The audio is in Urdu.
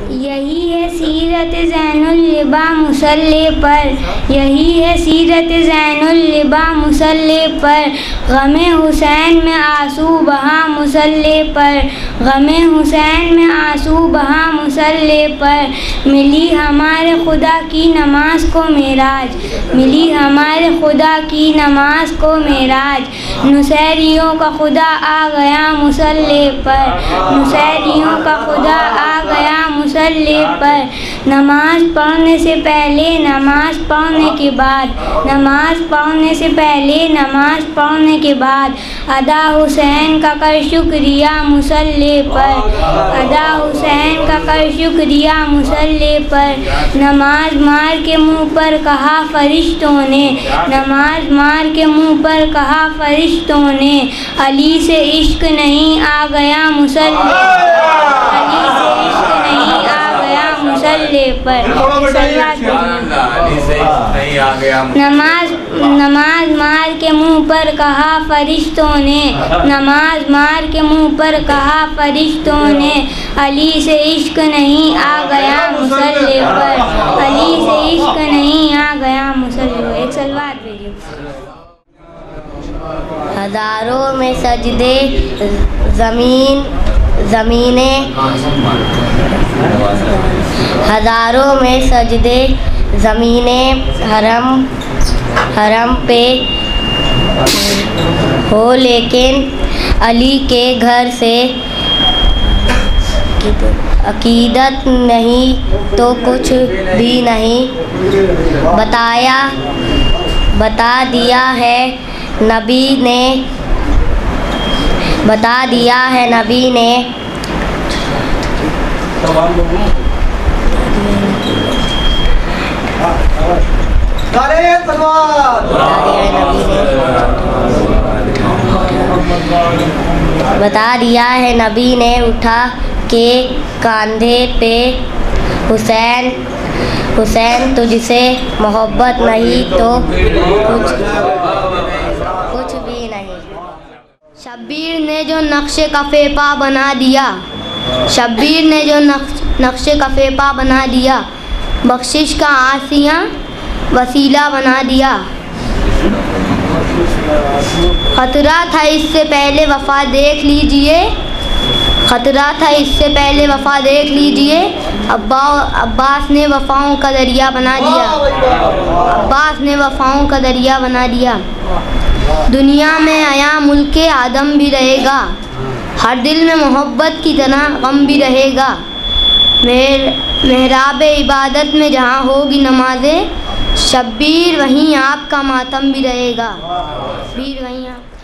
یہی ہے سیرت زین اللبا مصلی پر، یہی ہے سیرت زین اللبا مصلی پر، غم حسین میں آنسو بہا مصلی پر، غم حسین میں آنسو بہا مصلی پر، ملی ہمارے خدا کی نماز کو معراج، ملی ہمارے خدا کی نماز کو معراج، نصیریوں کا خدا آ گیا مصلی پر، نصیریوں کا خدا آ گیا مصلی پر، نماز پڑھنے سے پہلے نماز پڑھنے کے بعد، نماز پڑھنے سے پہلے نماز پڑھنے کے بعد، ادا حسین کا کر شکریہ مصلی پر، ادا حسین کا کر شکریہ مصلی پر، نماز مار کے منہ پر کہا فرشتوں نے، نماز مار کے منہ پر کہا فرشتوں نے، علی سے عشق نہیں آ گیا مصلی پر، علی سے عشق نہیں آ گیا مصلی پر، نماز مار کے منہ پر کہا فرشتوں نے، نماز مار کے منہ پر کہا فرشتوں نے، علی سے عشق نہیں آ گیا مصلی پر، علی سے عشق نہیں آ گیا مصلی پر۔ ایک سلوات بھیجو۔ ہزاروں میں سجدے زمینیں، ہزاروں میں سجدے زمینیں حرم پہ ہو، لیکن علی کے گھر سے عقیدت نہیں تو کچھ بھی نہیں، بتا دیا ہے نبی نے، بتا دیا ہے نبی نے، بتا دیا ہے نبی نے اٹھا کے کاندھے پہ، حسین تجھ سے محبت نہیں تو کچھ بھی نہیں۔ شبیر نے جو نقش کفِ پا بنا دیا، شبیر نے جو نقش کفِ پا بنا دیا، بخشش کا آسیاں وسیلہ بنا دیا، خطرہ تھا اس سے پہلے وفا دیکھ لیجئے، خطرہ تھا اس سے پہلے وفا دیکھ لیجئے، عباس نے وفاؤں کا دریا بنا دیا، عباس نے وفاؤں کا دریا بنا دیا، دنیا میں آیا ملک آدم بھی رہے گا، ہر دل میں محبت کی طرح غم بھی رہے گا، محراب عبادت میں جہاں ہوگی نمازیں، شبیر وہیں آپ کا ماتم بھی رہے گا، شبیر وہیں آپ